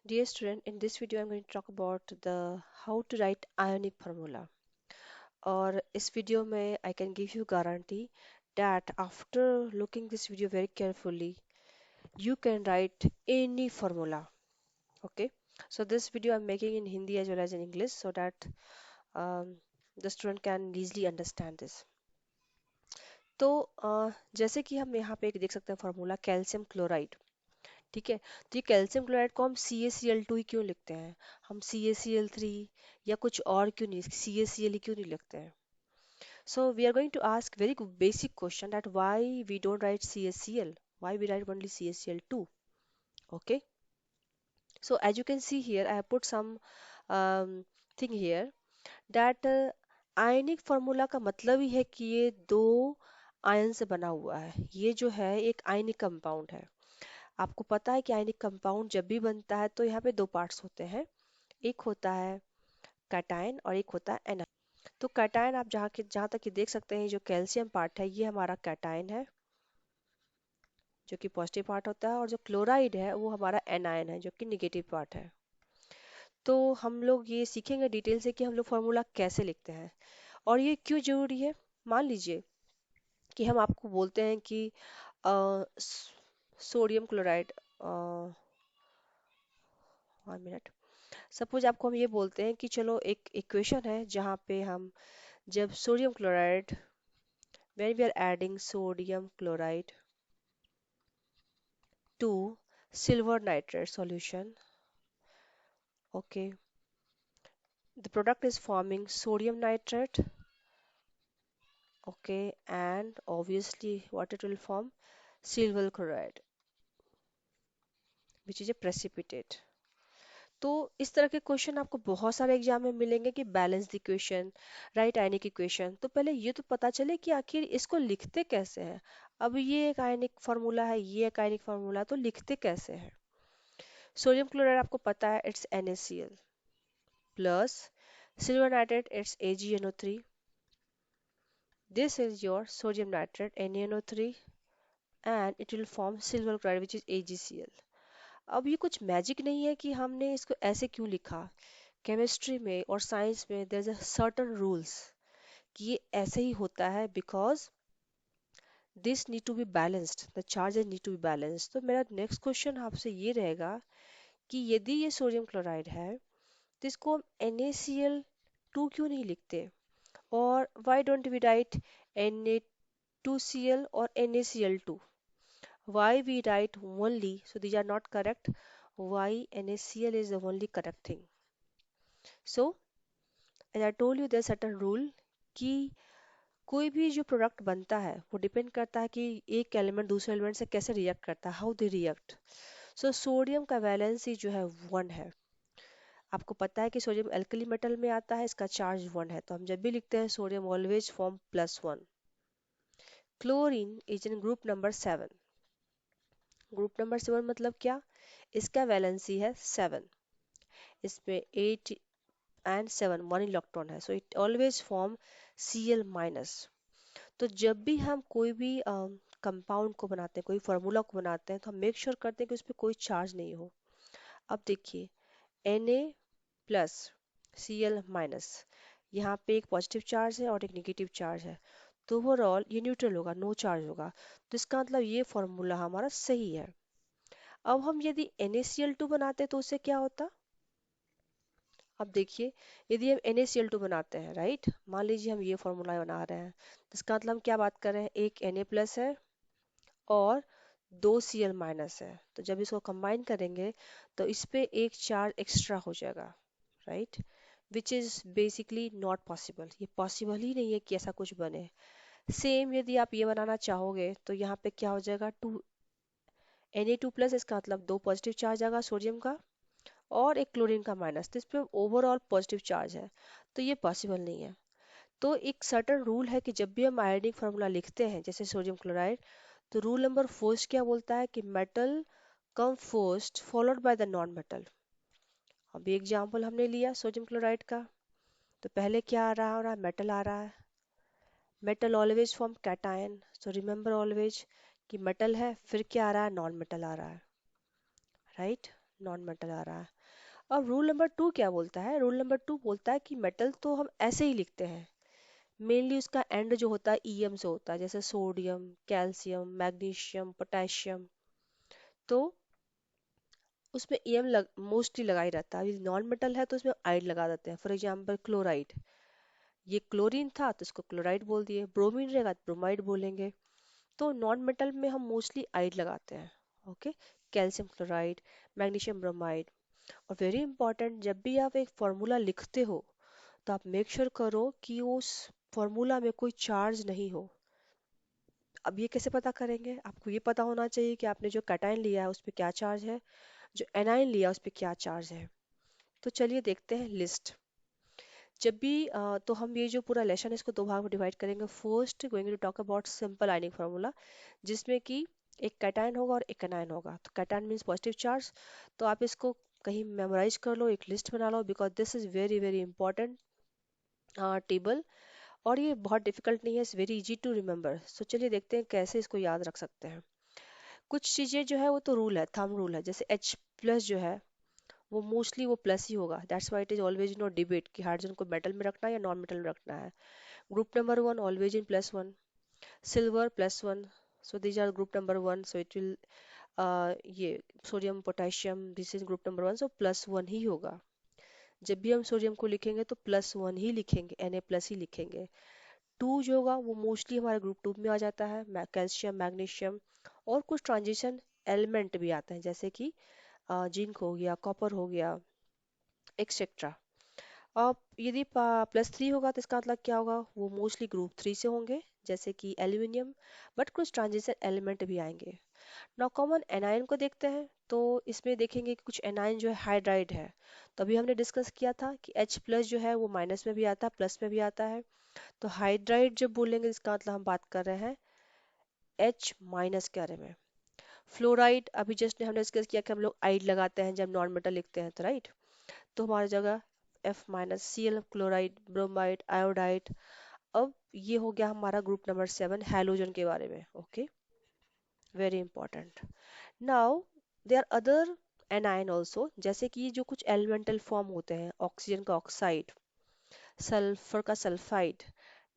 Dear student, in this video I'm going to talk about the how to write ionic formula. और इस video में I can give you guarantee that after looking this video very carefully, you can write any formula. Okay. So this video I'm making in Hindi as well as in English so that um, the student can easily understand this. तो जैसे कि हम यहाँ पे एक देख सकते हैं फॉर्मूला कैल्शियम क्लोराइड। ठीक है, तो ये कैल्शियम क्लोराइड को हम CaCl2 ही क्यों लिखते हैं? हम CaCl3 या कुछ और क्यों नहीं, CaCl ही क्यों नहीं लिखते हैं? So we are going to ask very basic question that why we don't write CaCl, why we write only CaCl2. Okay, so as you can see here I have put some thing here that ionic formula का मतलब ही है कि ये दो ion से बना हुआ है। ये जो है एक आयनिक कंपाउंड है। आपको पता है कि आयनिक कंपाउंड जब भी बनता है तो यहाँ पे दो पार्ट्स होते हैं, एक होता है कैटायन और एक होता है एनायन। तो कैटायन आप जहाँ तक ये देख सकते हैं, जो कैल्शियम पार्ट है ये हमारा कैटायन है जो कि पॉजिटिव पार्ट होता है, और जो क्लोराइड है वो हमारा एनायन है जो कि निगेटिव पार्ट है। तो हम लोग ये सीखेंगे डिटेल से कि हम लोग फॉर्मूला कैसे लिखते हैं और ये क्यों जरूरी है। मान लीजिए कि हम आपको बोलते हैं कि सोडियम क्लोराइड, 1 मिनट, सपोज आपको हम ये बोलते हैं कि चलो एक इक्वेशन है जहाँ पे हम जब sodium chloride, when we are adding sodium chloride to silver nitrate solution, okay, the product is forming sodium nitrate, okay, and obviously what it will form, silver chloride, which is a precipitate. तो इस तरह के question आपको बहुत सारे exam में मिलेंगे कि बैलेंस इक्वेशन, राइट आयनिक इक्वेशन। तो पहले ये तो पता चले कि आखिर इसको लिखते कैसे हैं। अब ये एक आयनिक फार्मूला है, ये एक आयनिक फार्मूला, तो लिखते कैसे हैं? सोडियम क्लोराइड आपको पता है it's NaCl plus silver nitrate it's AgNO3। This is your sodium nitrate NaNO3 and it will form silver chloride which is AgCl। अब ये कुछ मैजिक नहीं है कि हमने इसको ऐसे क्यों लिखा। केमिस्ट्री में और साइंस में there is a certain rules कि ये ऐसे ही होता है because this need to be balanced, the charges need to be balanced. तो मेरा नेक्स्ट क्वेश्चन आपसे ये रहेगा कि यदि ये सोडियम क्लोराइड है तो इसको हम NaCl2 क्यों नहीं लिखते, और why don't we write Na2Cl और NaCl2? Why we write only, so these are not correct, why NaCl is the only correct thing? So as I told you there's certain rule कि कोई भी जो product बनता है वो depend करता है कि एक एलिमेंट दूसरे एलिमेंट से कैसे रिएक्ट करता है, how they react. So sodium का वैलेंसी जो है 1 है। आपको पता है कि सोडियम एल्कली मेटल में आता है, इसका चार्ज 1 है, तो हम जब भी लिखते हैं sodium always form +1। Chlorine is in group number 7। Group number 7 मतलब क्या? इसका वैलेंसी है 7, इसमें 8 एंड 7 1 इलेक्ट्रॉन है, so it always form Cl-। तो जब भी हम कोई भी कंपाउंड को बनाते हैं, कोई फार्मूला को बनाते हैं, तो हम मेक श्योर करते हैं कि उस पर कोई चार्ज नहीं हो। अब देखिए Na+Cl-, यहाँ पे एक पॉजिटिव चार्ज है और एक नेगेटिव चार्ज है, तो ओवरऑल ये न्यूट्रल होगा, नो चार्ज होगा। तो इसका मतलब ये फॉर्मूला हमारा सही है। अब हम यदि NaCl2 बनाते तो उससे क्या होता? अब देखिए, यदि हम NaCl2 बनाते हैं, राइट, मान लीजिए हम ये फॉर्मूला बना रहे हैं, तो इसका मतलब हम क्या बात कर रहे हैं, एक Na+ है और 2Cl- है, तो जब इसको कंबाइन करेंगे तो इस पे एक चार्ज एक्स्ट्रा हो जाएगा, right, which is basically not possible. ये पॉसिबल ही नहीं है कि ऐसा कुछ बने। सेम यदि आप ये बनाना चाहोगे तो यहाँ पे क्या हो जाएगा, 2Na2+, इसका मतलब दो पॉजिटिव चार्ज आएगा सोडियम का और एक क्लोरीन का माइनस, तो इस पे ओवरऑल पॉजिटिव चार्ज है, तो ये पॉसिबल नहीं है। तो एक सर्टेन रूल है कि जब भी हम आयोनिक फार्मूला लिखते हैं जैसे सोडियम क्लोराइड, तो रूल नंबर फर्स्ट क्या बोलता है कि metal come first followed by the non metal. अभी एग्जांपल हमने लिया सोडियम क्लोराइड का, तो पहले क्या आ रहा है, मेटल आ रहा है। Metal always form cation, so remember always कि मेटल है, फिर क्या आ रहा है, नॉन मेटल आ रहा है, राइट। नॉन मेटल आ रहा है। अब रूल नंबर टू क्या बोलता है? रूल नंबर टू बोलता है कि मेटल तो हम ऐसे ही लिखते हैं, मेनली उसका एंड जो होता है ईएम से होता है, जैसे सोडियम, कैल्शियम, मैग्नीशियम, पोटेशियम। तो उसमें ईएम मोस्टली लगा ही रहता है। यदि नॉन मेटल है तो उसमें आइड लगा देते हैं। फॉर एग्जांपल क्लोराइड, ये क्लोरीन था तो इसको क्लोराइड बोल दिए, ब्रोमीन रहेगा तो ब्रोमाइड बोलेंगे। तो नॉन मेटल में हम मोस्टली आइड लगाते हैं। Okay, calcium chloride, magnesium bromide. और वेरी इंपॉर्टेंट, जब भी आप एक फॉर्मूला लिखते हो तो आप मेक श्योर करो कि उस फॉर्मूला में कोई चार्ज नहीं हो। अब ये कैसे पता करेंगे? आपको ये पता होना चाहिए कि आपने जो कैटायन लिया है उस पर क्या चार्ज है, जो एनायन लिया उस पर क्या चार्ज है। तो चलिए देखते हैं लिस्ट। जब भी तो हम ये जो पूरा लेसन इसको दो भाग में डिवाइड करेंगे। First going to talk about simple ionic formula, जिसमें कि एक कैटायन होगा और एक एनायन होगा। तो कैटायन मीन्स पॉजिटिव चार्ज। तो आप इसको कहीं मेमोराइज कर लो, एक लिस्ट बना लो, because this is very very important table. और ये बहुत डिफिकल्ट नहीं है, it's very easy to remember. So चलिए देखते हैं कैसे इसको याद रख सकते हैं। कुछ चीजें जो है वो तो रूल है, थंब रूल है। जैसे H प्लस जो है वो मोस्टली वो प्लस ही होगा। That's why it is always no debate कि हाइड्रोजन को मेटल में रखना है या नॉन मेटल में रखना है। Group number one always in plus one, silver plus one. So these are group number one, so it will ये sodium potassium this is group number one, so plus one ही होगा। जब भी हम sodium को लिखेंगे तो प्लस वन ही लिखेंगे, Na प्लस ही लिखेंगे। टू जो होगा वो मोस्टली हमारे ग्रुप टू में आ जाता है, कैल्शियम, मैग्नीशियम। और कुछ ट्रांजिशन एलिमेंट भी आते हैं, जैसे कि जिंक हो गया, कॉपर हो गया, एक्सेट्रा। अब यदि प्लस थ्री होगा तो इसका मतलब क्या होगा? वो मोस्टली ग्रुप थ्री से होंगे, जैसे कि एल्यूमिनियम। बट कुछ ट्रांजिशन एलिमेंट भी आएंगे। नाउ कॉमन एनायन को देखते हैं। तो इसमें देखेंगे कि कुछ एनायन जो है हाइड्राइड है। तो अभी हमने डिस्कस किया था कि H प्लस जो है वो माइनस में भी आता है, प्लस में भी आता है। तो हाइड्राइड जब बोलेंगे इसका मतलब हम बात कर रहे हैं H माइनस के बारे में। फ्लोराइड अभी जस्ट हमने डिस्कस किया कि हम लोग आइड लगाते हैं जब नॉन मेटल लिखते हैं, तो राइट। तो हमारी जगह F minus, Cl chloride, bromide, iodide. अब ये हो गया हमारा ग्रुप नंबर सेवन, हैलोजन के बारे में। Okay, very important. Now there other anion also, जैसे कि जो कुछ एलिमेंटल फॉर्म होते हैं, ऑक्सीजन का ऑक्साइड, सल्फर का सल्फाइड,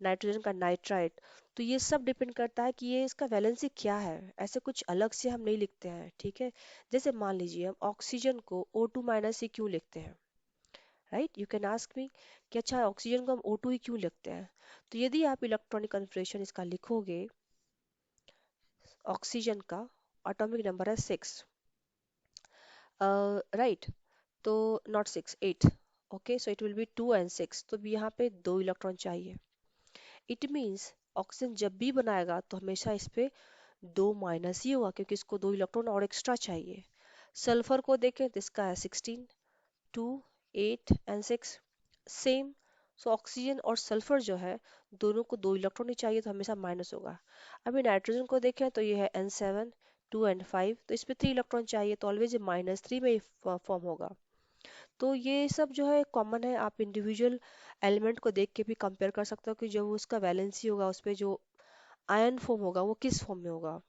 नाइट्रोजन का नाइट्राइड। तो ये सब डिपेंड करता है कि ये इसका वैलेंसी क्या है। ऐसे कुछ अलग से हम नहीं लिखते हैं, ठीक है। जैसे मान लीजिए हम ऑक्सीजन को O2 माइनस ही क्यों लिखते हैं, right. You can ask me कि अच्छा ऑक्सीजन को हम O2 ही क्यों लिखते हैं। तो यदि आप इलेक्ट्रॉनिक कन्फिग्रेशन इसका लिखोगे, ऑक्सीजन का एटॉमिक नंबर है 6, राइट। तो not 6, 8। Okay, so it will be 2 and 6, तो भी यहाँ पे दो इलेक्ट्रॉन चाहिए। इट मीन्स ऑक्सीजन जब भी बनाएगा तो हमेशा इस पे दो माइनस ही होगा, क्योंकि इसको दो इलेक्ट्रॉन और एक्स्ट्रा चाहिए। सल्फर को देखें तो इसका है 16, 2, 8 एंड 6, सेम। सो ऑक्सीजन और सल्फर जो है दोनों को दो इलेक्ट्रॉन ही चाहिए, तो हमेशा माइनस होगा। अभी नाइट्रोजन को देखें तो ये है N7, 2 एंड 5, तो इस पे 3 इलेक्ट्रॉन चाहिए, तो ऑलवेज -3 में ही फॉर्म होगा। तो ये सब जो है कॉमन है। आप इंडिविजुअल एलिमेंट को देख के भी कंपेयर कर सकते हो कि जो उसका वैलेंसी होगा उस पे जो आयन फॉर्म होगा वो किस फॉर्म में होगा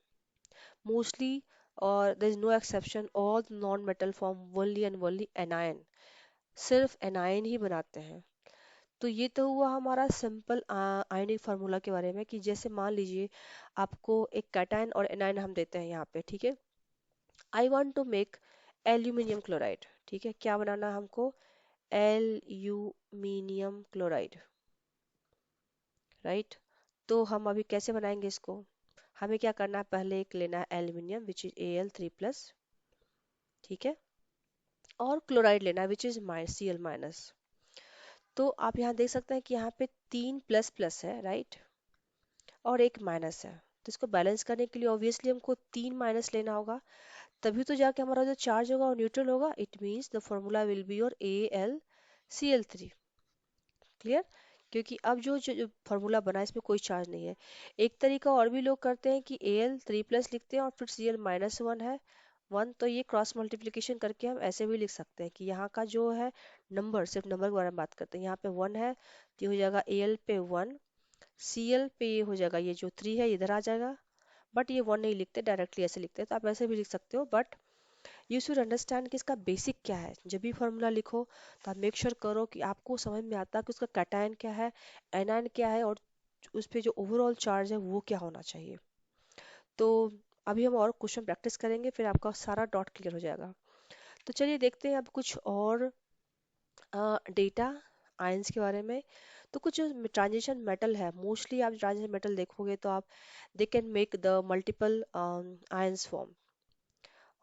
मोस्टली। और there is no exception, all non metal form only and only anion, सिर्फ एनायन ही बनाते हैं। तो ये तो हुआ हमारा सिंपल आयनिक फार्मूला के बारे में, कि जैसे मान लीजिए आपको एक कैटायन और एनायन हम देते हैं यहाँ पे, ठीक है। I want to make aluminium chloride, ठीक है। क्या बनाना है हमको? Aluminium chloride, right. तो हम अभी कैसे बनाएंगे इसको? हमें क्या करना है, पहले एक लेना है एल्यूमिनियम विच इज Al3+, ठीक है। और क्लोराइड लेना है विच इज Cl माइनस। तो आप यहाँ देख सकते हैं कि यहाँ पे तीन प्लस प्लस है, राइट, और एक माइनस है। तो इसको बैलेंस करने के लिए ऑब्वियसली हमको तीन माइनस लेना होगा, तभी तो जाके हमारा जो चार्ज होगा वो न्यूट्रल होगा। It means the formula will be your AlCl3। Clear? क्योंकि अब जो फॉर्मूला बना है इसमें कोई चार्ज नहीं है। एक तरीका और भी लोग करते हैं कि Al3+ लिखते हैं और फिर Cl-1 है 1, तो ये क्रॉस मल्टीप्लिकेशन करके हम ऐसे भी लिख सकते हैं कि यहाँ का जो है नंबर, सिर्फ नंबर के बारे में बात करते हैं, यहाँ पे 1 है तो ये हो जाएगा Al पे 1, Cl पे ये हो जाएगा, ये जो 3 है इधर आ जाएगा। बट ये 1 नहीं लिखते, डायरेक्टली ऐसे लिखते हैं, तो आप ऐसे भी लिख सकते हो। बट यू शुड अंडरस्टैंड कि इसका बेसिक क्या है। जब भी फॉर्मूला लिखो तो आप मेक श्योर करो कि आपको समझ में आता है कि उसका कैटायन क्या है, एनायन क्या है, और उस पे जो ओवरऑल चार्ज है वो क्या होना चाहिए। तो अभी हम और क्वेश्चन प्रैक्टिस करेंगे, फिर आपका सारा डॉट क्लियर हो जाएगा। तो चलिए देखते हैं अब कुछ और डेटा आयंस के बारे में। तो कुछ जो ट्रांजिशन मेटल है, मोस्टली आप ट्रांजिशन मेटल देखोगे तो आप they can make the multiple ions form.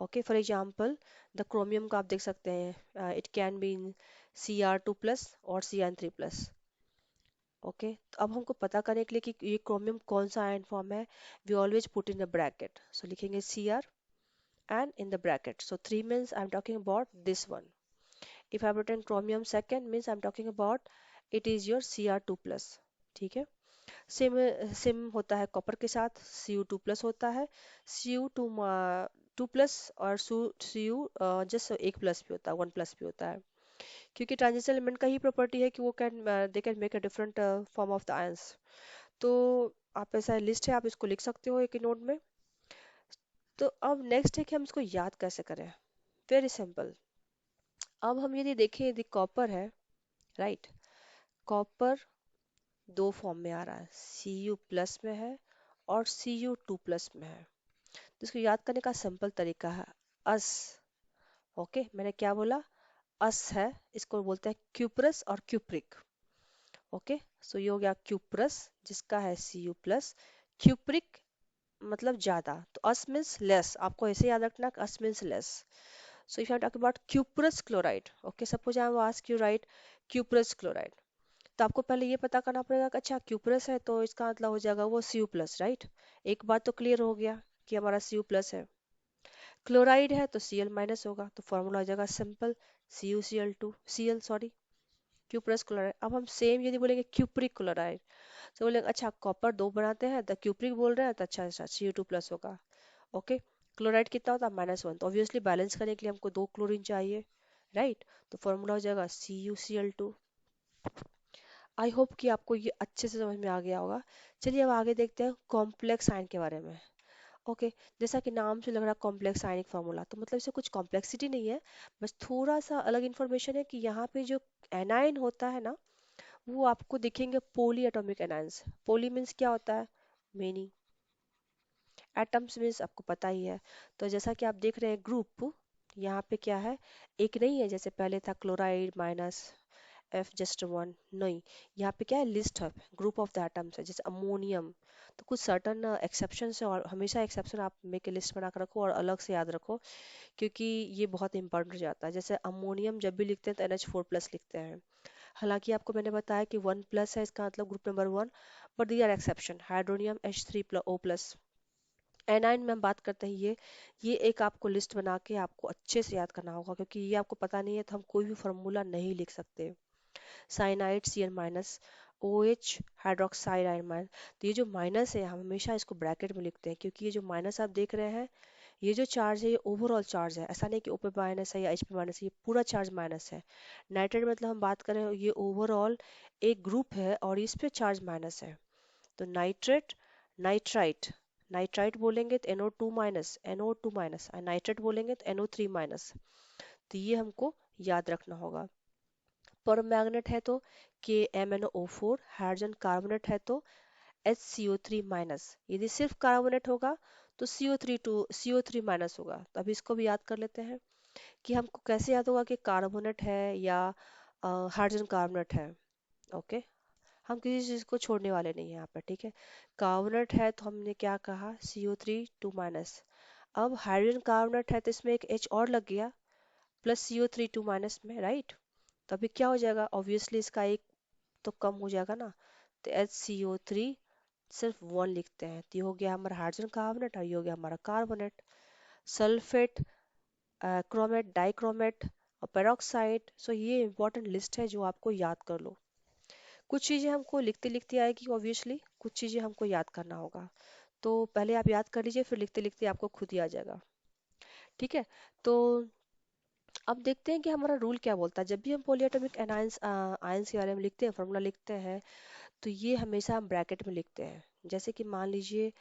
Okay, for example the chromium का आप देख सकते हैं, it can be in Cr2+ और Cn3+। ओके, तो अब हमको पता करने के लिए कि ये क्रोमियम कौन सा आयन फॉर्म है, we always put in the bracket. So लिखेंगे Cr and in the bracket. So 3 means I'm talking about this one. If I written chromium second means I'm talking about it is your Cr2+। ठीक है। Same same होता है copper के साथ, Cu2+ होता है। Cu2+ और Cu जस्ट एक प्लस भी होता है, वन प्लस भी होता है, क्योंकि ट्रांजिशन एलिमेंट का ही प्रॉपर्टी है कि वो can they can make a different form of the ions. तो आप ऐसा लिस्ट है, आप इसको लिख सकते हो एक नोट में। तो अब नेक्स्ट है कि हम इसको याद कैसे करें। Very simple. अब हम यदि देखें, यदि कॉपर है, राइट, कॉपर दो फॉर्म में आ रहा है, Cu+ में है और Cu2+ में है। तो इसको याद करने का सिंपल तरीका है अस। ओके, मैंने क्या बोला, अस है, इसको बोलते हैं क्यूप्रस और क्यूप्रिक। ओके, सो ये हो गया क्यूप्रस जिसका है Cu+, क्यूप्रिक मतलब ज्यादा, तो अस मीन्स लेस, आपको ऐसे याद रखना, ous means less. So if you are talking about cuprous chloride, okay, suppose I will ask you write cuprous chloride, तो आपको पहले ये पता करना पड़ेगा कि अच्छा क्यूप्रस है तो इसका मतलब हो जाएगा वो Cu+, राइट। एक बात तो क्लियर हो गया कि हमारा Cu+ है। क्लोराइड है तो Cl- होगा, तो फॉर्मूला हो जाएगा simple, CuCl2 Cl sorry, cuprous chloride. अब हम सेम यदि बोलेंगे क्यूप्रिक क्लोराइड, तो बोलेंगे अच्छा कॉपर दो बनाते हैं तो क्यूप्रिक बोल रहे हैं, तो अच्छा अच्छा Cu2+ होगा। ओके, क्लोराइड कितना होता है -1, तो ऑब्वियसली बैलेंस करने के लिए हमको दो क्लोरीन चाहिए, राइट। तो फॉर्मूला हो जाएगा CuCl2। आई होप कि आपको ये अच्छे से समझ में आ गया होगा। चलिए अब आगे देखते हैं कॉम्प्लेक्स आयन के बारे में। ओके, जैसा कि नाम से लग रहा है कॉम्प्लेक्स आयनिक फार्मूला, तो मतलब इससे कुछ कॉम्प्लेक्सिटी नहीं है, बस थोड़ा सा अलग इन्फॉर्मेशन है कि यहाँ पे जो एनायन होता है ना, वो आपको दिखेंगे पोली एटॉमिक एनायंस। पोली मीन्स क्या होता है, मेनी, एटम्स मीन्स आपको पता ही है। तो जैसा कि आप देख रहे हैं ग्रुप, यहाँ पे क्या है, एक नहीं है जैसे पहले था क्लोराइड -F जस्ट वन, नहीं, यहाँ पे क्या है, लिस्ट है, ग्रुप ऑफ द एटम्स है, जैसे अमोनियम। तो कुछ सर्टन एक्सेप्शन है, और हमेशा एक्सेप्शन आप में के लिस्ट बना कर रखो और अलग से याद रखो, क्योंकि ये बहुत इंपॉर्टेंट हो जाता है। जैसे अमोनियम जब भी लिखते हैं तो NH4+ लिखते हैं, हालांकि आपको मैंने बताया कि 1+ है, इसका मतलब group number 1, but the are exception, hydronium H3O+। Anion में हम बात करते हैं, ये एक आपको लिस्ट बना के आपको अच्छे से याद करना होगा, क्योंकि ये आपको पता नहीं है तो हम कोई भी फॉर्मूला नहीं लिख सकते। Cyanide Cl-, OH hydroxide ion, तो ये जो माइनस है हम हमेशा इसको ब्रैकेट में लिखते हैं, क्योंकि ये जो माइनस आप देख रहे हैं, ये जो चार्ज है ये ओवरऑल चार्ज है, ऐसा नहीं कि O पे माइनस है या H पे माइनस है, ये पूरा चार्ज माइनस है। नाइट्रेट मतलब हम बात करें ये ओवरऑल एक ग्रुप है और इस पे चार्ज माइनस है। तो नाइट्रेट, नाइट्राइट, नाइट्राइट बोलेंगे तो NO2-, और नाइट्रेट बोलेंगे तो NO3-। तो ये हमको याद रखना होगा। पर मैग्नेट है तो KMnO4, हाइड्रोजन कार्बोनेट है तो HCO3-। यदि सिर्फ कार्बोनेट होगा तो CO3 होगा। तो अभी इसको भी याद कर लेते हैं कि हमको कैसे याद होगा कि कार्बोनेट है या हाइड्रोजन कार्बोनेट है। ओके, हम किसी चीज को छोड़ने वाले नहीं है यहाँ पे, ठीक है। कार्बोनेट है तो हमने क्या कहा, CO3-। अब हाइड्रोजन कार्बोनेट है तो इसमें एक H और लग गया प्लस CO3-, में, राइट। तो अभी क्या हो जाएगा, ऑब्वियसली इसका एक तो कम हो जाएगा ना, तो HCO3 सिर्फ वन लिखते हैं, तो ये हो गया हमारा हाइड्रोजन कार्बोनेट और ये हो गया हमारा कार्बोनेट। सल्फेट, क्रोमेट, डाइक्रोमेट और पेरोक्साइड। सो ये इंपॉर्टेंट लिस्ट है जो आपको याद कर लो। कुछ चीजें हमको लिखते लिखते आएगी ऑब्वियसली, कुछ चीजें हमको याद करना होगा, तो पहले आप याद कर लीजिए, फिर लिखते लिखते आपको खुद ही आ जाएगा, ठीक है। तो अब देखते हैं कि हमारा रूल क्या बोलता है। जब भी हम पॉलीएटॉमिक एनायंस आयंस के बारे में लिखते हैं, फॉर्मूला लिखते हैं, तो ये हमेशा हम ब्रैकेट में लिखते हैं। जैसे कि मान लीजिए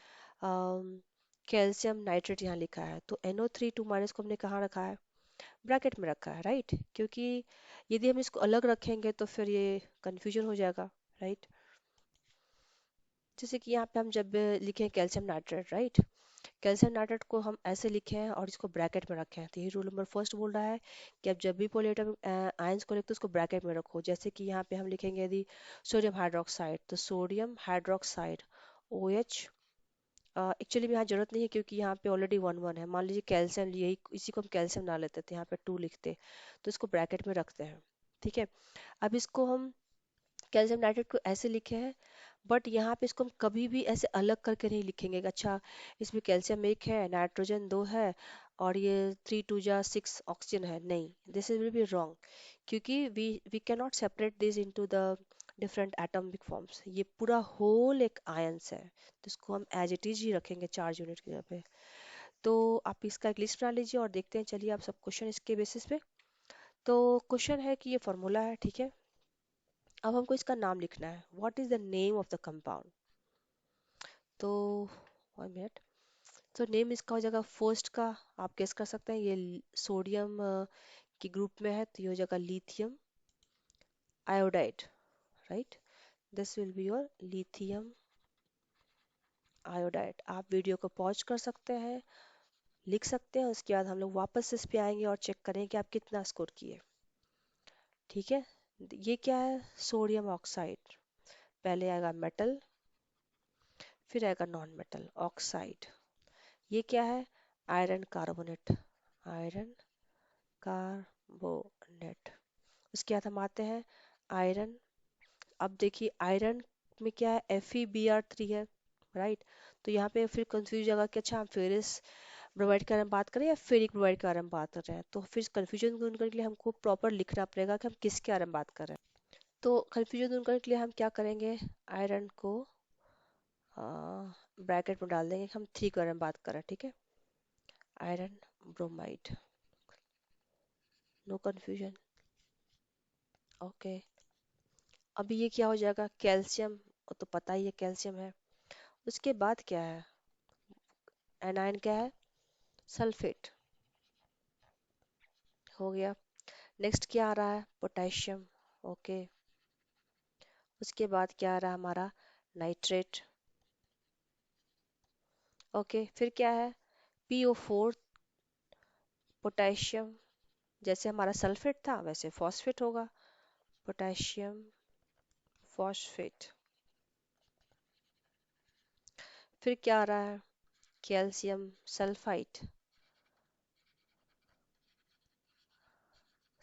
कैल्शियम नाइट्रेट यहाँ लिखा है, तो NO3 2 माइनस को हमने कहाँ रखा है, ब्रैकेट में रखा है, राइट। क्योंकि यदि हम इसको अलग रखेंगे तो फिर ये कंफ्यूजन हो जाएगा, राइट। जैसे कि यहाँ पे हम जब लिखे calcium nitrate, right, calcium nitrate को हम ऐसे लिखे हैं और इसको ब्रैकेट में रखे हैं, तो ये रूल नंबर फर्स्ट बोल रहा है कि आप जब भी पॉलीएटॉमिक आयंस को लिखते हो उसको ब्रैकेट में रखो। जैसे कि यहाँ पे हम लिखेंगे यदि सोडियम हाइड्रोक्साइड, तो सोडियम हाइड्रोक्साइड OH। एक्चुअली में यहाँ जरूरत नहीं है क्योंकि यहाँ पे ऑलरेडी वन वन है। मान लीजिए कैल्शियम, यही इसी को हम कैल्शियम ना लेते थे, यहाँ पे 2 लिखते, तो इसको ब्रैकेट में रखते हैं, ठीक है। अब इसको हम कैल्शियम नाइट्रेट को ऐसे लिखे हैं, बट यहाँ पे इसको हम कभी भी ऐसे अलग करके नहीं लिखेंगे कि अच्छा इसमें कैल्शियम 1 है, नाइट्रोजन 2 है, और ये 3 2 जा 6 ऑक्सीजन है, नहीं, this is will be wrong. क्योंकि we can not separate this into the different atomic forms, ये पूरा होल एक आयंस है, तो इसको हम एज इट इज ही रखेंगे चार्ज यूनिट की जगह पे। तो आप इसका एक लिस्ट बना लीजिए और देखते हैं, चलिए आप सब क्वेश्चन इसके बेसिस पे। तो क्वेश्चन है कि ये फॉर्मूला है, ठीक है। अब हमको इसका नाम लिखना है, what is the name of the compound. तो 1 मिनट। तो नेम इसका हो जाएगा फर्स्ट का, आप गेस कर सकते हैं, ये सोडियम की ग्रुप में है, तो ये हो जाएगा lithium iodide, right. This will be your lithium iodide. आप वीडियो को पॉज कर सकते हैं, लिख सकते हैं, उसके बाद हम लोग वापस से इस पे आएंगे और चेक करेंगे कि आप कितना स्कोर किए, ठीक है। ये क्या है, सोडियम ऑक्साइड, पहले आएगा मेटल, फिर आएगा नॉन मेटल ऑक्साइड। ये क्या है, आयरन कार्बोनेट, आयरन कार्बोनेट। उसके बाद हम आते हैं आयरन। अब देखिए आयरन में क्या है, FeBr3 है, राइट। तो यहाँ पे फिर कंफ्यूज जगह कि अच्छा हम फेरस ब्रोमाइड के बारे में बात करें या फेरिक ब्रोमाइड के बारे में बात कर रहे हैं, तो फिर कंफ्यूजन दूर करने के लिए हमको प्रॉपर लिखना पड़ेगा कि हम किसके बारे में बात कर रहे हैं। तो कंफ्यूजन दूर करने के लिए हम क्या करेंगे, आयरन को ब्रैकेट में डाल देंगे कि हम 3 के बारे में बात कर रहे हैं, ठीक है। Iron bromide, no confusion, okay. अभी ये क्या हो जाएगा, कैल्शियम, तो पता ही है कैल्शियम है। उसके बाद क्या है, एनायन क्या है, सल्फेट, हो गया। नेक्स्ट क्या आ रहा है, पोटेशियम, ओके। उसके बाद क्या आ रहा है हमारा, नाइट्रेट, ओके। फिर क्या है, PO4, पोटेशियम, जैसे हमारा सल्फेट था वैसे फॉस्फेट होगा, पोटेशियम फॉस्फेट। फिर क्या आ रहा है, कैल्शियम सल्फाइड,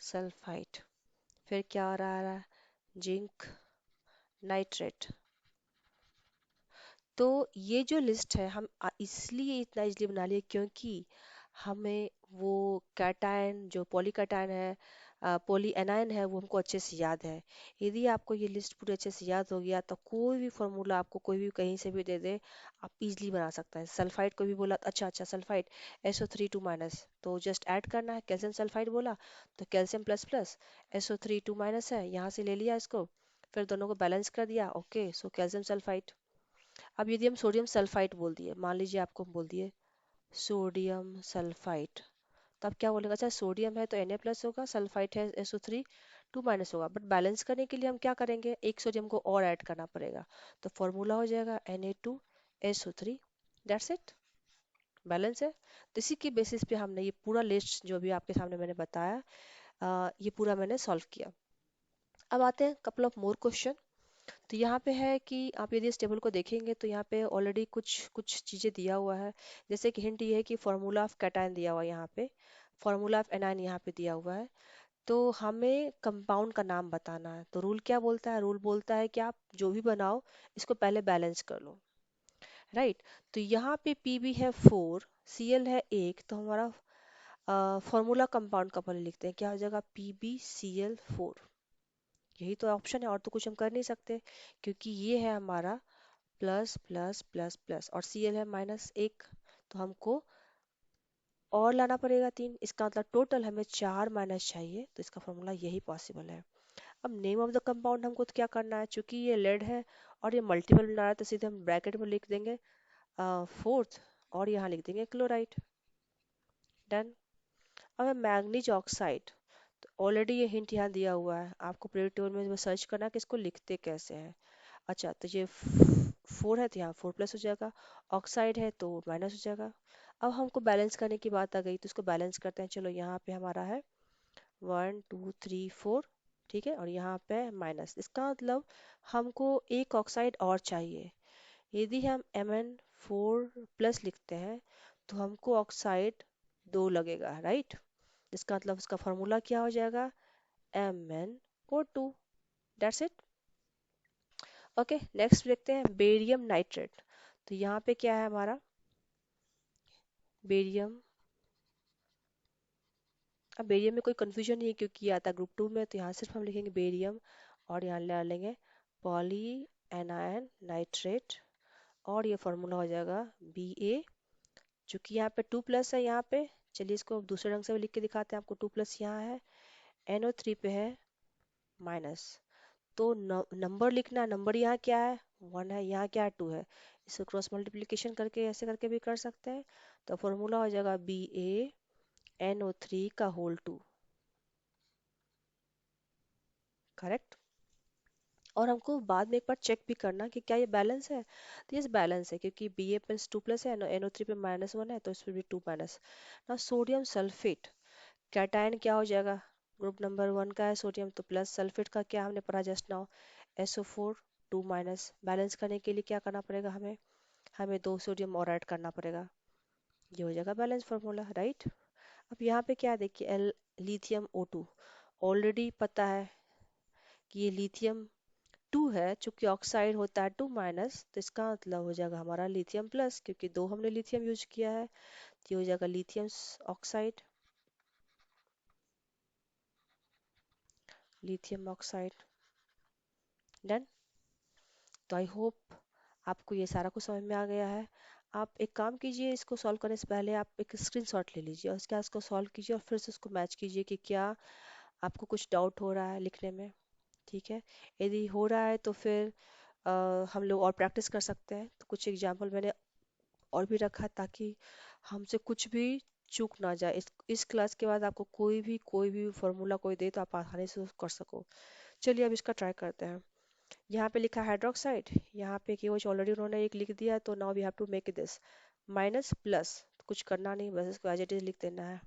सल्फाइड। फिर क्या आ रहा है, जिंक नाइट्रेट। तो ये जो लिस्ट है हम इसलिए इतना इजली बना लिए क्योंकि हमें वो कैटायन, जो पॉलीकैटायन है, पॉली एनायन है, वो हमको अच्छे से याद है। यदि आपको ये लिस्ट पूरे अच्छे से याद हो गया तो कोई भी फॉर्मूला आपको कोई भी कहीं से भी दे दे, आप इजली बना सकते हैं। सल्फाइड को भी बोला, अच्छा अच्छा सल्फाइड SO3 2 माइनस, तो जस्ट ऐड करना है, कैल्शियम सल्फाइड बोला तो calcium plus plus SO3 2 minus है, यहाँ से ले लिया इसको, फिर दोनों को बैलेंस कर दिया, ओके, सो कैल्शियम सल्फाइड। अब यदि हम सोडियम सल्फाइड बोल दिए, मान लीजिए आपको हम बोल दिए सोडियम सल्फाइड, तब क्या बोलेगा, अच्छा सोडियम है तो Na प्लस होगा, सल्फाइड है SO3 2 माइनस होगा, बट बैलेंस करने के लिए हम क्या करेंगे, एक सोडियम को और ऐड करना पड़ेगा, तो फॉर्मूला हो जाएगा Na2SO3, दैट्स इट, बैलेंस है। तो इसी के बेसिस पे हमने ये पूरा लिस्ट जो भी आपके सामने मैंने बताया, ये पूरा मैंने सॉल्व किया। अब आते हैं कपल ऑफ मोर क्वेश्चन। तो यहाँ पे है कि आप यदि इस टेबल को देखेंगे तो यहाँ पे ऑलरेडी कुछ कुछ चीज़ें दिया हुआ है। जैसे कि हिंट ये है कि फार्मूला ऑफ कैटायन दिया हुआ है यहाँ पे, फार्मूला ऑफ एनायन यहाँ पे दिया हुआ है। तो हमें कंपाउंड का नाम बताना है, तो रूल क्या बोलता है, रूल बोलता है कि आप जो भी बनाओ इसको पहले बैलेंस कर लो, राइट। तो यहाँ पे Pb है 4, Cl है 1, तो हमारा फार्मूला कंपाउंड का पहले लिखते हैं, क्या हो जाएगा PbCl4। यही तो ऑप्शन है, और तो कुछ हम कर नहीं सकते, क्योंकि ये है हमारा प्लस प्लस प्लस प्लस और Cl है -1, तो हमको और लाना पड़ेगा 3, इसका मतलब टोटल हमें 4 माइनस चाहिए, तो इसका फॉर्मूला यही पॉसिबल है। अब नेम ऑफ द कंपाउंड हमको तो क्या करना है, चूंकि ये लेड है और ये मल्टीपल बना रहा है, तो सीधे हम ब्रैकेट में लिख देंगे 4th और यहाँ लिख देंगे क्लोराइड। डन। अब है मैग्नीज ऑक्साइड। तो ऑलरेडी ये हिंट यहाँ दिया हुआ है, आपको प्री टेबल में वो सर्च करना है कि इसको लिखते कैसे हैं। अच्छा, तो ये 4 है तो यहाँ 4 प्लस हो जाएगा, ऑक्साइड है तो माइनस हो जाएगा। अब हमको बैलेंस करने की बात आ गई, तो इसको बैलेंस करते हैं। चलो, यहाँ पे हमारा है 1 2 3 4, ठीक है, और यहाँ पे माइनस, इसका मतलब हमको एक ऑक्साइड और चाहिए। यदि हम Mn4+ लिखते हैं तो हमको ऑक्साइड 2 लगेगा, राइट। इसका मतलब उसका फॉर्मूला क्या हो जाएगा, MnO2। That's it. Okay, next देखते हैं बेरियम नाइट्रेट। तो यहाँ पे क्या है हमारा बेरियम। अब बेरियम में कोई कंफ्यूजन नहीं है क्योंकि ये आता है ग्रुप 2 में, तो यहाँ सिर्फ हम लिखेंगे बेरियम और यहाँ ले लेंगे पॉली एनायन नाइट्रेट, और ये फॉर्मूला हो जाएगा Ba। चूंकि यहाँ पे 2+ है यहाँ पे, चलिए इसको दूसरे रंग से भी लिख के दिखाते हैं आपको। 2+ यहाँ है, NO3 पे है माइनस, तो नंबर लिखना, नंबर यहाँ क्या है 1 है, यहाँ क्या है 2 है। इसको क्रॉस मल्टीप्लिकेशन करके ऐसे करके भी कर सकते हैं। तो फॉर्मूला हो जाएगा BaNO3 का होल 2। करेक्ट। और हमको बाद में एक बार चेक भी करना कि क्या ये बैलेंस है। तो ये बैलेंस है क्योंकि Ba प्लस 2+ है, NO3 पे -1 है, तो इस पर भी 2 माइनस। ना सोडियम सल्फेट कैटायन क्या हो जाएगा, ग्रुप नंबर 1 का है सोडियम, तो प्लस सल्फेट का क्या हमने पढ़ा just now, SO4 2 minus. Balance करने के लिए क्या करना पड़ेगा हमें, हमें 2 सोडियम और ऐड करना पड़ेगा। ये हो जाएगा बैलेंस फार्मूला, राइट। अब यहाँ पे क्या है, देखिए लिथियम O2, ऑलरेडी पता है कि ये लिथियम 2 है, चूंकि ऑक्साइड होता है 2 माइनस, तो इसका मतलब हो जाएगा हमारा लिथियम प्लस, क्योंकि 2 हमने लिथियम यूज किया है, तो ये हो जाएगा lithium oxide, lithium oxide. Done. तो आई होप आपको ये सारा कुछ समझ में आ गया है। आप एक काम कीजिए, इसको सॉल्व करने से पहले आप एक स्क्रीनशॉट ले लीजिए और उसके बाद इसको सॉल्व कीजिए और फिर से उसको मैच कीजिए कि क्या आपको कुछ डाउट हो रहा है लिखने में। ठीक है, यदि हो रहा है तो फिर हम लोग और प्रैक्टिस कर सकते हैं। तो कुछ एग्जाम्पल मैंने और भी रखा है ताकि हमसे कुछ भी चूक ना जाए। इस क्लास के बाद आपको कोई भी फॉर्मूला कोई दे तो आप आसानी से उसको कर सको। चलिए अब इसका ट्राई करते हैं। यहाँ पे लिखा हाइड्रोक्साइड, यहाँ पे KOH ऑलरेडी उन्होंने एक लिख दिया, तो now we have to make this minus plus. कुछ करना नहीं, बस इसको एज इट इज लिख देना है।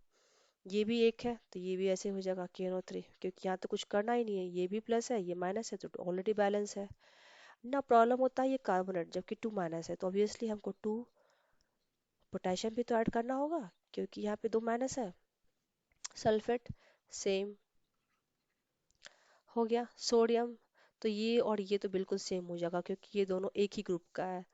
ये भी एक है तो ये भी ऐसे हो जाएगा KNO3, क्योंकि यहाँ तो कुछ करना ही नहीं है, ये भी प्लस है ये माइनस है, तो ऑलरेडी बैलेंस है ना। प्रॉब्लम होता है ये कार्बोनेट, जबकि 2 माइनस है, तो ऑब्वियसली हमको 2 पोटेशियम भी तो ऐड करना होगा क्योंकि यहाँ पे 2 माइनस है। सल्फेट सेम हो गया। सोडियम, तो ये और ये तो बिल्कुल सेम हो जाएगा क्योंकि ये दोनों एक ही ग्रुप का है,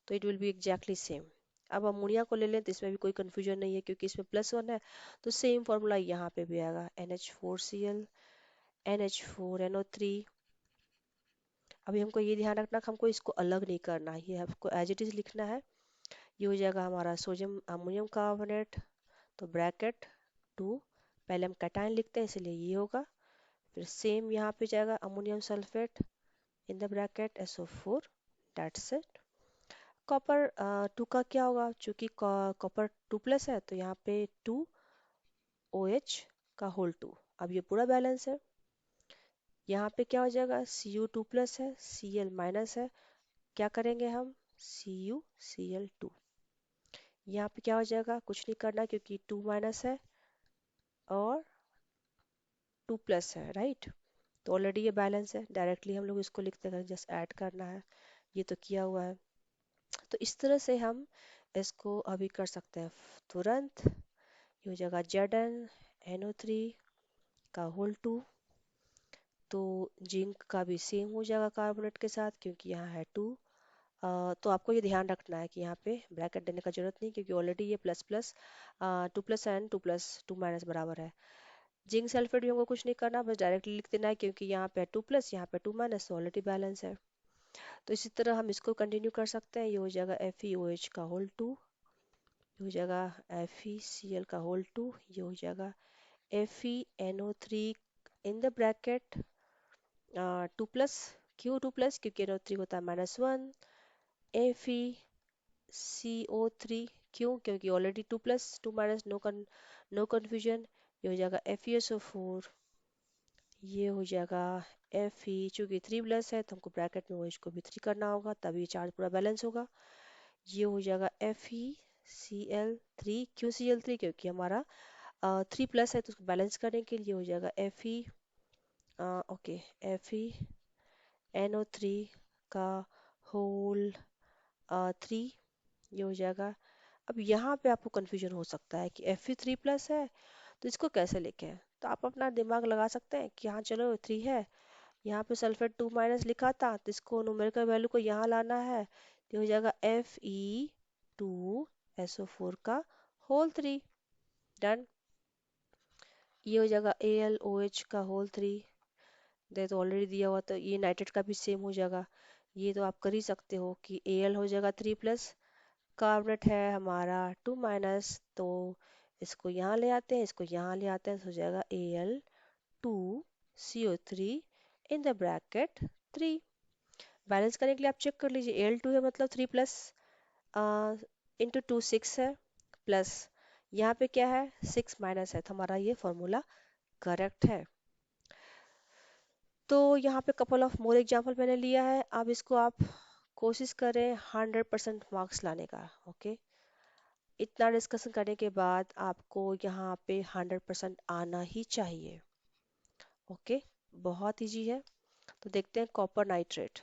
तो it will be exactly same. अब अमोनिया को ले लें तो इसमें भी कोई कंफ्यूजन नहीं है क्योंकि इसमें +1 है, तो सेम फॉर्मूला यहाँ पे भी आएगा NH4Cl NH4NO3। अभी हमको ये ध्यान रखना कि हमको इसको अलग नहीं करना है, ये आपको एज इट इज लिखना है। ये हो जाएगा हमारा सोडियम अमोनियम कार्बोनेट, तो ब्रैकेट 2, पहले हम कैटायन लिखते हैं इसलिए ये होगा, फिर सेम यहाँ पे जाएगा ammonium sulphate in the bracket SO4। That's it. Copper 2 का क्या होगा, चूंकि कॉपर 2+ है, तो यहाँ पे 2OH का होल 2। अब ये पूरा बैलेंस है। यहाँ पे क्या हो जाएगा, Cu2+ है, Cl माइनस है, क्या करेंगे हम CuCl2। यहाँ पे क्या हो जाएगा, कुछ नहीं करना क्योंकि 2 माइनस है और 2+ है, राइट। तो ऑलरेडी ये बैलेंस है, डायरेक्टली हम लोग इसको लिखते हैं, जस्ट ऐड करना है, ये तो किया हुआ है। तो इस तरह से हम इसको अभी कर सकते हैं तुरंत। ये हो जाएगा ZnNO3 का होल 2, तो जिंक का भी सेम हो जाएगा कार्बोनेट के साथ क्योंकि यहाँ है 2। तो आपको ये ध्यान रखना है कि यहाँ पे ब्रैकेट देने का जरूरत नहीं क्योंकि ऑलरेडी ये प्लस प्लस 2+ एंड 2+2 माइनस बराबर है। जिंक सल्फेट भी हमको कुछ नहीं करना, बस डायरेक्टली लिख देना है क्योंकि यहाँ पे 2+, यहाँ पे 2 माइनस, तो ऑलरेडी बैलेंस है। तो इसी तरह हम इसको कंटिन्यू कर सकते हैं। ये हो जाएगा FeOH का होल 2, ये हो जाएगा FeCl का होल 2, ये हो जाएगा FeNO3 इन द ब्रैकेट 2+, क्यों 2+, क्योंकि NO3 होता है -1, FeCO3 क्यों? क्योंकि ऑलरेडी 2 + 2 - नो कन्फ्यूजन। ये हो जाएगा FeSO4, ये हो जाएगा Fe, चूंकि 3+ है तो हमको ब्रैकेट में वो इसको भी 3 करना होगा, तभी चार्ज पूरा बैलेंस होगा। ये हो जाएगा FeCl3, क्यों Cl3? क्योंकि हमारा 3+ है तो उसको बैलेंस करने के लिए हो जाएगा ओके, FeNO3 का होल 3, ये हो जाएगा। अब यहाँ पे आपको कंफ्यूजन हो सकता है कि Fe3+ है तो इसको कैसे लिखे हैं, तो आप अपना दिमाग लगा सकते हैं कि हाँ चलो 3 है, यहाँ पे सल्फेट 2- लिखा था तो इसको न्यूमेरिकल वैल्यू को यहाँ लाना है, तो हो जाएगा Fe2SO4 का होल 3। डन। ये हो जाएगा AlOH का होल 3, दे तो ऑलरेडी दिया हुआ, तो ये नाइट्रेट का भी सेम हो जाएगा। ये तो आप कर ही सकते हो कि Al हो जाएगा 3+, कार्बोनेट है हमारा 2-, तो इसको यहाँ ले आते हैं, इसको यहाँ ले आते हैं, तो हो जाएगा Al2CO3 in the bracket 3। Balance करने के लिए आप चेक कर लीजिए, Al2 है मतलब 3+, इंटू 2 6 है, प्लस यहाँ पे क्या है 6- है, तो हमारा ये फॉर्मूला करेक्ट है। तो यहाँ पे कपल ऑफ मोर एग्जाम्पल मैंने लिया है, अब इसको आप कोशिश करें 100% मार्क्स लाने का। ओके, इतना डिस्कशन करने के बाद आपको यहाँ पे 100% आना ही चाहिए। ओके, बहुत इजी है। तो देखते हैं कॉपर नाइट्रेट।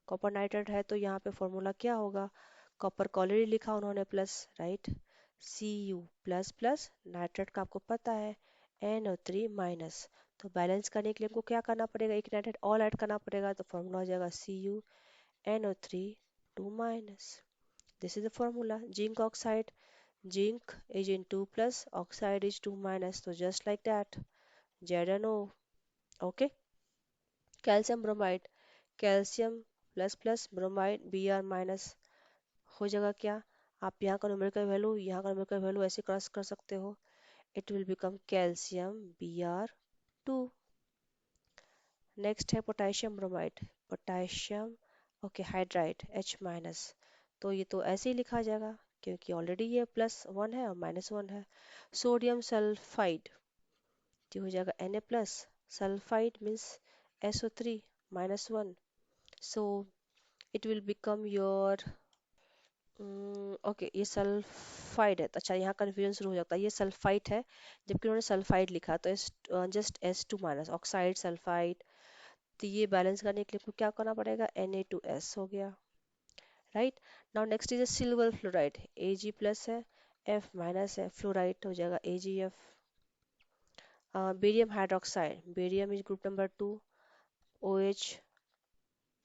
कॉपर नाइट्रेट है तो यहाँ पे फॉर्मूला क्या होगा, कॉपर को ऑलरेडी लिखा उन्होंने प्लस, राइट, Cu++ नाइट्रेट का आपको पता है NO3-, तो बैलेंस करने के लिए हमको क्या करना पड़ेगा, एक नाइट्रेट और ऐड करना पड़ेगा, तो फॉर्मूला हो जाएगा CuNO3 2-। This is the formula. Zinc oxide, zinc is in 2+, oxide is 2-, so just like that, ZnO। okay, calcium bromide, calcium ++ bromide Br-, हो जाएगा क्या, आप यहाँ का न्यूमेरिकल वैल्यू यहाँ का न्यूमेरिकल वैल्यू ऐसे क्रॉस कर सकते हो, it will become calcium Br2। Next है potassium bromide, potassium okay hydride H-, तो ये तो ऐसे ही लिखा जाएगा क्योंकि ऑलरेडी ये +1 है और -1 है। सोडियम सल्फाइड, तो हो जाएगा Na+, sulphide means SO3-1, so it will become your okay, ये सल्फाइड है, तो अच्छा यहाँ कन्फ्यूजन शुरू हो जाता है, ये सल्फाइड है जबकि उन्होंने सल्फाइड लिखा, तो जस्ट S2-, ऑक्साइड सल्फाइड। तो ये बैलेंस करने के लिए आपको क्या करना पड़ेगा, Na2S हो गया, right. Now next is silver fluoride, Ag+ है, F- है, फ्लोराइड हो जाएगा AgF। Barium hydroxide, barium is group number 2, OH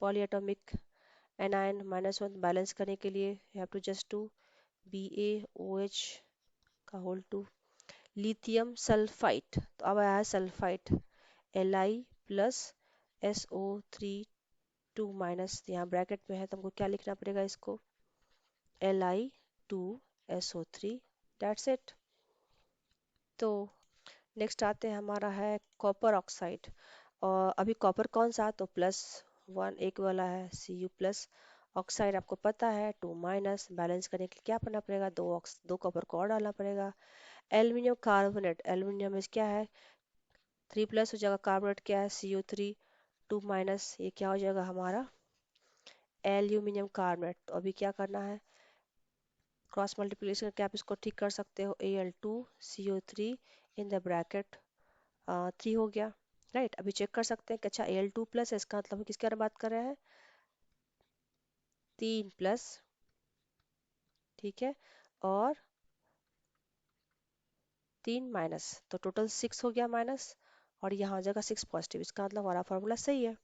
polyatomic anion -1, balance करने के लिए you have to just to BaOH का होल 2। लिथियम सल्फाइड, तो अब आया है सल्फाइड, Li+SO3 2-, यहाँ ब्रैकेट में है तो हमको क्या लिखना पड़ेगा इसको, Li2SO3, दैट्स इट। तो नेक्स्ट आते हैं हमारा है कॉपर ऑक्साइड, और अभी कॉपर कौन सा, तो +1 एक वाला है, Cu+, ऑक्साइड आपको पता है 2-, बैलेंस करने के लिए क्या करना पड़ेगा, दो कॉपर को और डालना पड़ेगा। एल्यूमिनियम कार्बोनेट, एल्यूमिनियम में क्या है 3+ हो जाएगा, कार्बोनेट क्या है Cu3 2-, ये क्या हो जाएगा हमारा एल्यूमिनियम कार्बोनेट। तो अभी क्या करना है, क्रॉस मल्टीप्लिकेशन करके आप इसको ठीक कर सकते हो, Al2CO3 इन द ब्रैकेट 3 हो गया, राइट। अभी चेक कर सकते हैं कि अच्छा Al2+ है, इसका मतलब हम किसके बारे में बात कर रहे हैं, 3+, ठीक है, और 3-, तो टोटल 6 हो गया माइनस, और यहाँ हो जाएगा 6+, इसका मतलब हमारा फॉर्मूला सही है।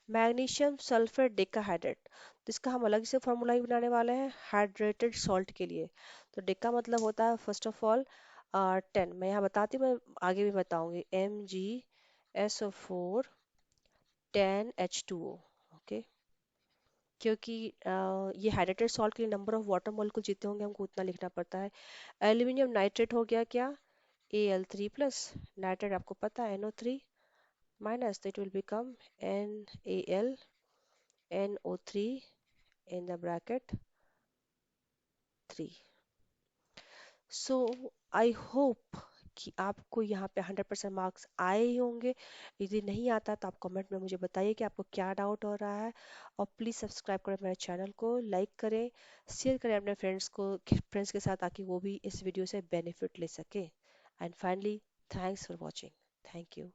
मैग्नीशियम सल्फेट डेकाहाइड्रेट, तो इसका हम अलग से फॉर्मूला ही बनाने वाले हैं हाइड्रेटेड सॉल्ट के लिए। तो डेका मतलब होता है फर्स्ट ऑफ ऑल 10, मैं यहाँ बताती हूँ, मैं आगे भी बताऊंगी, MgSO4 10H2O। ओके, क्योंकि ये हाइड्रेटेड सॉल्ट के लिए नंबर ऑफ वाटर मॉलिक्यूल जितने होंगे हमको उतना लिखना पड़ता है। एल्यूमिनियम नाइट्रेट हो गया क्या, Al3+, नाइट्रेट आपको पता है NO3-, तो it will become NaLNO3 in the bracket 3। So I hope कि आपको यहाँ पे 100% मार्क्स आए ही होंगे। यदि नहीं आता तो आप कमेंट में मुझे बताइए कि आपको क्या डाउट हो रहा है। और प्लीज़ सब्सक्राइब करें मेरे चैनल को, लाइक करें, शेयर करें अपने फ्रेंड्स के साथ, ताकि वो भी इस वीडियो से बेनिफिट ले सके। And finally, thanks for watching. Thank you.